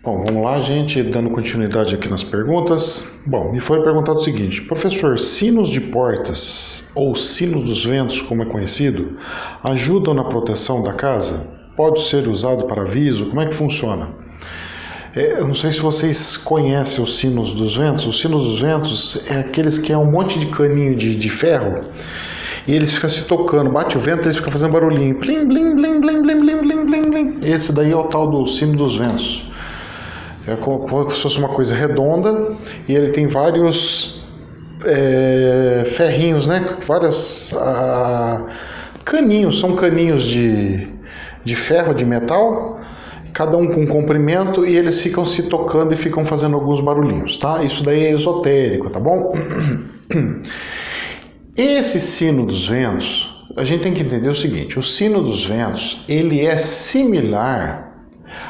Bom, vamos lá, gente, dando continuidade aqui nas perguntas. Bom, me foi perguntado o seguinte: professor, sinos de portas, ou sino dos ventos, como é conhecido, ajudam na proteção da casa? Pode ser usado para aviso? Como é que funciona? Eu não sei se vocês conhecem os sinos dos ventos. Os sinos dos ventos é aqueles que é um monte de caninho de ferro e eles ficam se tocando. Bate o vento e eles ficam fazendo barulhinho. Blim, blim, blim, blim, blim, blim, blim, blim, blim. Esse daí é o tal do sino dos ventos. É como se fosse uma coisa redonda e ele tem vários ferrinhos, né? Vários caninhos, são caninhos de ferro, de metal, cada um com comprimento, e eles ficam se tocando e ficam fazendo alguns barulhinhos, tá? Isso daí é esotérico, tá bom? Esse sino dos ventos, a gente tem que entender o seguinte: o sino dos ventos, ele é similar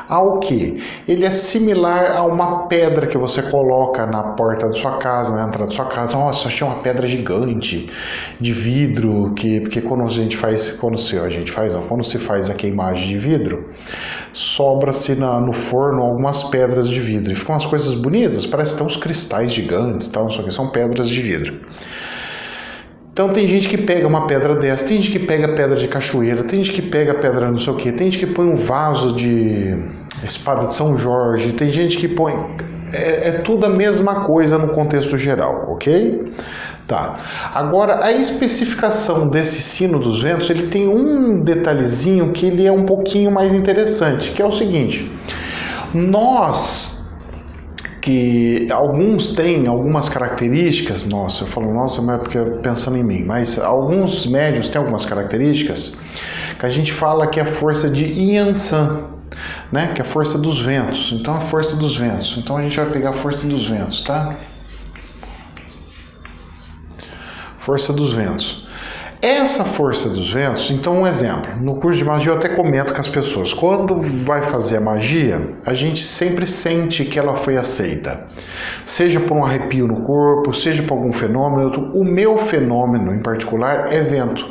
ao quê? Ele é similar a uma pedra que você coloca na porta da sua casa, na entrada da sua casa. Nossa, achei uma pedra gigante de vidro, porque quando se faz a queimagem de vidro, sobra-se no forno algumas pedras de vidro e ficam umas coisas bonitas, parece até uns cristais gigantes, tal, só que são pedras de vidro. Então tem gente que pega uma pedra dessa, tem gente que pega pedra de cachoeira, tem gente que pega pedra não sei o que, tem gente que põe um vaso de espada de São Jorge, tem gente que põe... É tudo a mesma coisa no contexto geral, ok? Tá. Agora, a especificação desse sino dos ventos, ele tem um detalhezinho que ele é um pouquinho mais interessante, que é o seguinte: que alguns têm algumas características, eu falo nossa, mas é porque pensando em mim, mas alguns médios têm algumas características que a gente fala que é a força de Yansan, né? Que é a força dos ventos. Então, a força dos ventos. Então, a gente vai pegar a força dos ventos, tá? Força dos ventos. Essa força dos ventos, então um exemplo, no curso de magia eu até comento com as pessoas, quando vai fazer a magia, a gente sempre sente que ela foi aceita, seja por um arrepio no corpo, seja por algum fenômeno. O meu fenômeno em particular é vento.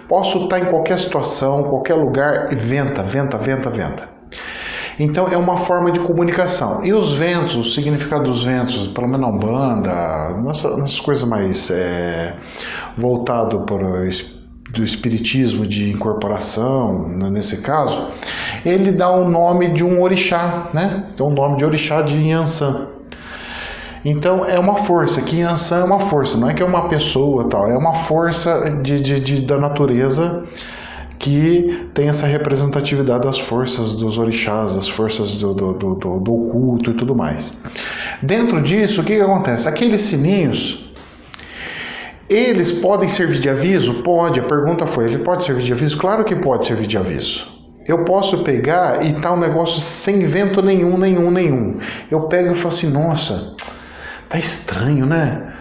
Posso estar em qualquer situação, qualquer lugar, e venta. Então é uma forma de comunicação. E os ventos, o significado dos ventos, pelo menos na Umbanda, nessas coisas mais voltado para do espiritismo de incorporação, né, nesse caso, ele dá o nome de um orixá, né? Então o nome de orixá de Yansan. Então é uma força, que Yansan é uma força, não é que é uma pessoa tal, é uma força da natureza que tem essa representatividade das forças dos orixás, das forças do oculto e tudo mais. Dentro disso, o que acontece? Aqueles sininhos, eles podem servir de aviso? Pode. A pergunta foi, ele pode servir de aviso? Claro que pode servir de aviso. Eu posso pegar e tá um negócio sem vento nenhum. Eu pego e falo assim, nossa, tá estranho, né?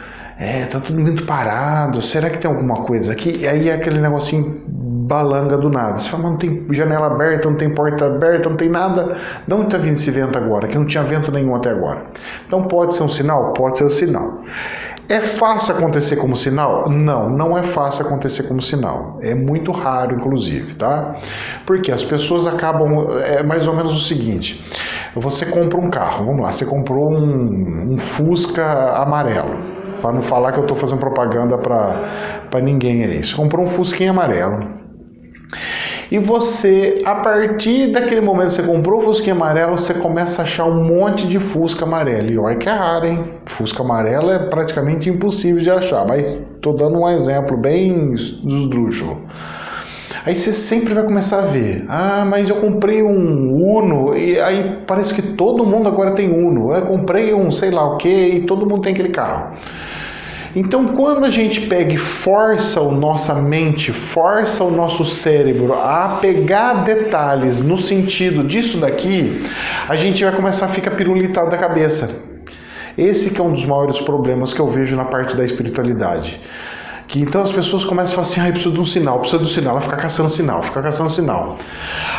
Tá tudo muito parado, será que tem alguma coisa aqui? E aí é aquele negocinho balanga do nada. Você fala, mas não tem janela aberta, não tem porta aberta, não tem nada. De onde está vindo esse vento agora? Que não tinha vento nenhum até agora. Então pode ser um sinal? Pode ser um sinal. É fácil acontecer como sinal? Não, não é fácil acontecer como sinal. É muito raro, inclusive, tá? Porque as pessoas acabam... É mais ou menos o seguinte. Você compra um carro, vamos lá, você comprou um Fusca amarelo. Para não falar que eu estou fazendo propaganda para ninguém aí. Você comprou um Fusquinha amarelo. E você, a partir daquele momento que você comprou o Fusca amarelo, você começa a achar um monte de Fusca amarelo. E olha que é raro, hein? Fusca amarelo é praticamente impossível de achar, mas tô dando um exemplo bem esdrúxulo. Aí você sempre vai começar a ver, mas eu comprei um Uno, e aí parece que todo mundo agora tem Uno. Eu comprei um sei lá o que, e todo mundo tem aquele carro. Então, quando a gente pega e força a nossa mente, força o nosso cérebro a pegar detalhes no sentido disso daqui, a gente vai começar a ficar pirulitado da cabeça. Esse que é um dos maiores problemas que eu vejo na parte da espiritualidade. Que então as pessoas começam a falar assim, preciso de um sinal, ela fica caçando sinal.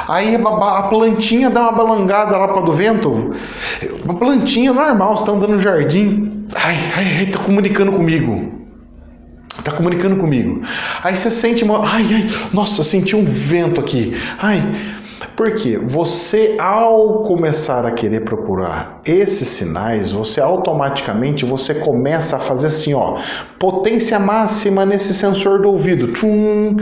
Aí a plantinha dá uma balangada lá por causa do vento, uma plantinha normal, você está andando no jardim, tá comunicando comigo. Aí você sente nossa, senti um vento aqui, Porque você, ao começar a querer procurar esses sinais, você automaticamente começa a fazer assim, ó, potência máxima nesse sensor do ouvido, tchum,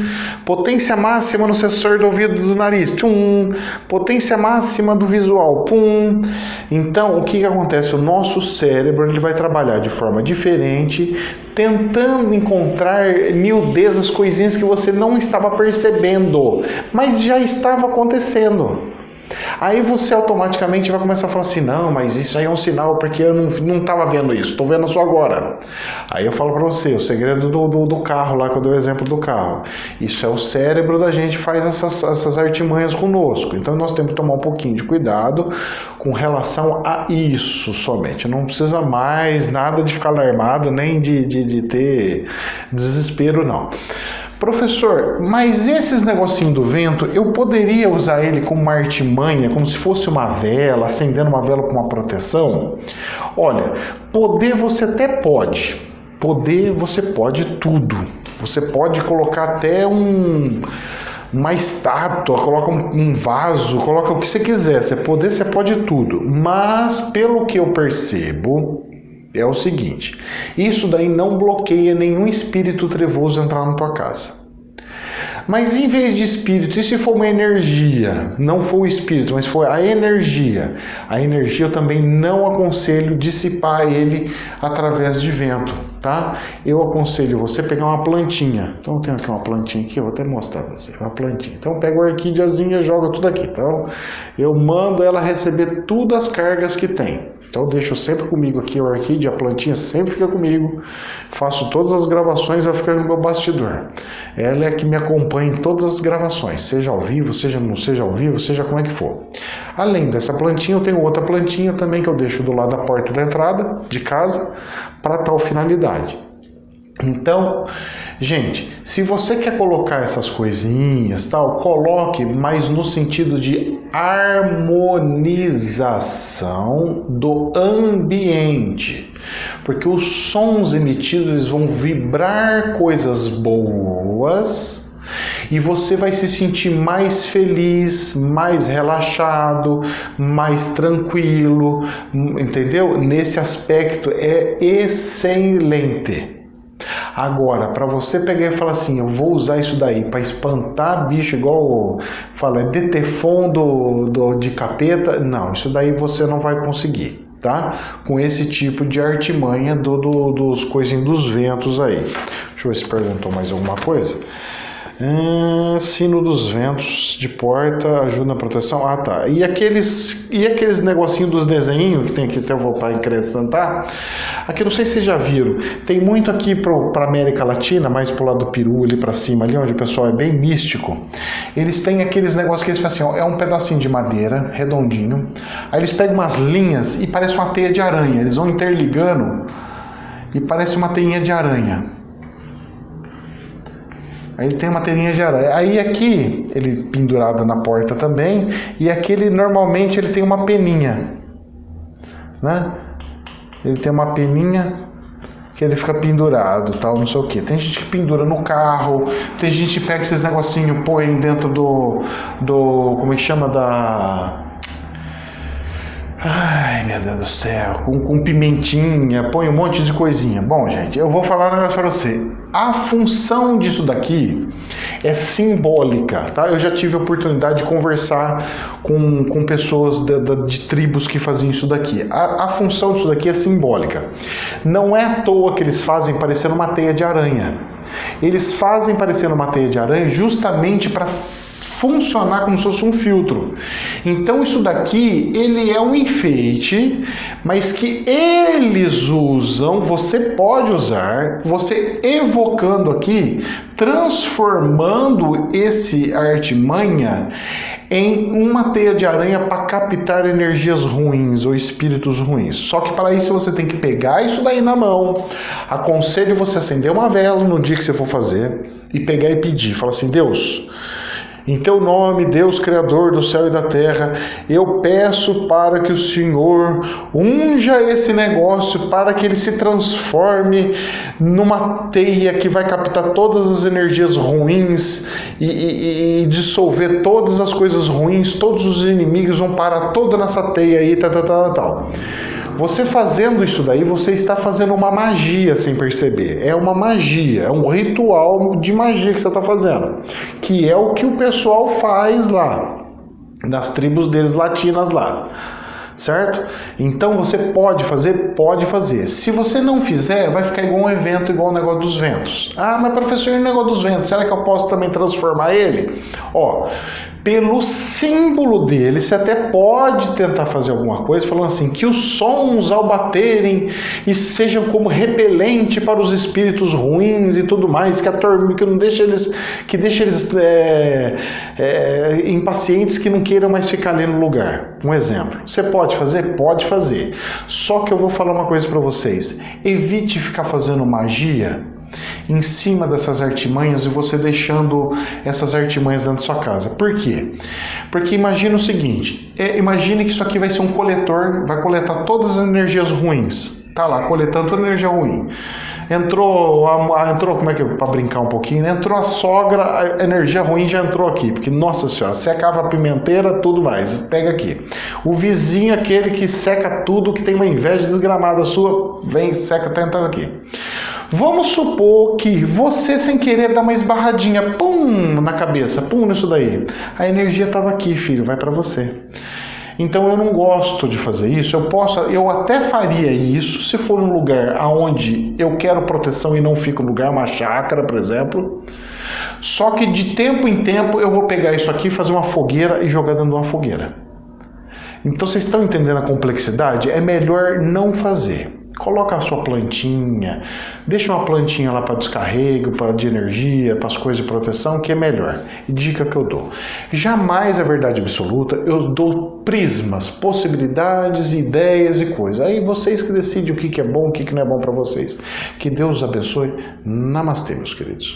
potência máxima no sensor do ouvido do nariz, tchum, potência máxima do visual, pum. Então, o que acontece? O nosso cérebro ele vai trabalhar de forma diferente, tentando encontrar miudezas, coisinhas que você não estava percebendo, mas já estava acontecendo. Aí você automaticamente vai começar a falar assim, não, mas isso aí é um sinal, porque eu não estava vendo isso, estou vendo só agora. Aí eu falo para você, o segredo do carro, lá que eu dei o exemplo do carro. Isso é o cérebro da gente faz essas artimanhas conosco. Então nós temos que tomar um pouquinho de cuidado com relação a isso somente. Não precisa mais nada de ficar alarmado, nem de ter desespero, não. Professor, mas esses negocinhos do vento, eu poderia usar ele como uma artimanha, como se fosse uma vela, acendendo uma vela com uma proteção? Olha, poder você até pode. Poder você pode tudo. Você pode colocar até uma estátua, coloca um vaso, coloca o que você quiser. Você pode tudo. Mas, pelo que eu percebo, é o seguinte, isso daí não bloqueia nenhum espírito trevoso entrar na tua casa. Mas em vez de espírito, e se for uma energia, não for o espírito, mas for a energia eu também não aconselho dissipar ele através de vento, tá? Eu aconselho você pegar uma plantinha. Então eu tenho aqui uma plantinha aqui, eu vou até mostrar pra você, uma plantinha. Então pega a orquídeazinha e joga tudo aqui. Então eu mando ela receber todas as cargas que tem. Então eu deixo sempre comigo aqui a orquídea, a plantinha sempre fica comigo. Faço todas as gravações, ela fica no meu bastidor. Ela é a que me acompanha em todas as gravações, seja ao vivo, seja não seja ao vivo, seja como é que for. Além dessa plantinha, eu tenho outra plantinha também que eu deixo do lado da porta da entrada de casa para tal finalidade. Então, gente, se você quer colocar essas coisinhas, tal, coloque, mas no sentido de harmonização do ambiente, porque os sons emitidos eles vão vibrar coisas boas e você vai se sentir mais feliz, mais relaxado, mais tranquilo, entendeu? Nesse aspecto é excelente. Agora, para você pegar e falar assim, eu vou usar isso daí para espantar bicho, igual fala, é detefon de capeta, não, isso daí você não vai conseguir, tá? Com esse tipo de artimanha dos coisinhos dos ventos aí. Deixa eu ver se perguntou mais alguma coisa. Sino dos ventos de porta ajuda na proteção. Ah, tá. E aqueles negocinhos dos desenhos que tem aqui, até eu voltar a acrescentar. Aqui, não sei se vocês já viram. Tem muito aqui para América Latina, mais pro lado do Peru, ali para cima, ali onde o pessoal é bem místico. Eles têm aqueles negócios que eles fazem assim, ó, é um pedacinho de madeira, redondinho. Aí eles pegam umas linhas e parece uma teia de aranha. Eles vão interligando e parece uma teinha de aranha. Aí ele tem uma teirinha de aranha. Aí aqui, ele pendurado na porta também. E aqui ele normalmente ele tem uma peninha, né? Ele tem uma peninha que ele fica pendurado, tal, não sei o que. Tem gente que pendura no carro. Tem gente que pega esses negocinhos, põe dentro do como é que chama? Ai, meu Deus do céu, com pimentinha, põe um monte de coisinha. Bom, gente, eu vou falar um negócio para você. A função disso daqui é simbólica, tá? Eu já tive a oportunidade de conversar com pessoas de tribos que faziam isso daqui. A função disso daqui é simbólica. Não é à toa que eles fazem parecendo uma teia de aranha. Eles fazem parecendo uma teia de aranha justamente para funcionar como se fosse um filtro. Então isso daqui, ele é um enfeite, mas que eles usam, você pode usar, você evocando aqui, transformando esse artimanha em uma teia de aranha para captar energias ruins ou espíritos ruins. Só que para isso você tem que pegar isso daí na mão. Aconselho você acender uma vela no dia que você for fazer e pegar e pedir. Fala assim, Deus, Em teu nome, Deus Criador do céu e da terra, eu peço para que o Senhor unja esse negócio, para que ele se transforme numa teia que vai captar todas as energias ruins e dissolver todas as coisas ruins, todos os inimigos vão parar toda nessa teia aí, tal. Você fazendo isso daí, você está fazendo uma magia sem perceber. É uma magia, é um ritual de magia que você está fazendo. Que é o que o pessoal faz lá, nas tribos deles latinas lá. Certo? Então você pode fazer? Pode fazer. Se você não fizer, vai ficar igual um evento, igual o negócio dos ventos. Ah, mas professor, e o negócio dos ventos? Será que eu posso também transformar ele? Ó, pelo símbolo dele, você até pode tentar fazer alguma coisa, falando assim, que os sons ao baterem e sejam como repelente para os espíritos ruins e tudo mais, que não deixa eles, que deixa eles impacientes, que não queiram mais ficar ali no lugar. Um exemplo. Você pode fazer? Pode fazer. Só que eu vou falar uma coisa para vocês. Evite ficar fazendo magia em cima dessas artimanhas e você deixando essas artimanhas dentro da sua casa. Por quê? Porque imagina o seguinte, imagine que isso aqui vai ser um coletor, vai coletar todas as energias ruins. Tá lá, coletando toda a energia ruim. Entrou, como é que é, para brincar um pouquinho, né? Entrou a sogra, a energia ruim já entrou aqui, porque, nossa senhora, secava a pimenteira, tudo mais, pega aqui. O vizinho, aquele que seca tudo, que tem uma inveja desgramada sua, vem, seca, tá entrando aqui. Vamos supor que você, sem querer, dá uma esbarradinha, pum, na cabeça, pum, nisso daí. A energia estava aqui, filho, vai para você. Então eu não gosto de fazer isso. Eu até faria isso se for um lugar onde eu quero proteção e não fica um lugar, uma chácara, por exemplo. Só que de tempo em tempo eu vou pegar isso aqui, fazer uma fogueira e jogar dentro de uma fogueira. Então vocês estão entendendo a complexidade? É melhor não fazer. Coloca a sua plantinha, deixa uma plantinha lá para descarrego, de energia, para as coisas de proteção, que é melhor. E dica que eu dou. Jamais é verdade absoluta, eu dou prismas, possibilidades, ideias e coisas. Aí vocês que decidem o que é bom, o que não é bom para vocês. Que Deus os abençoe. Namastê, meus queridos.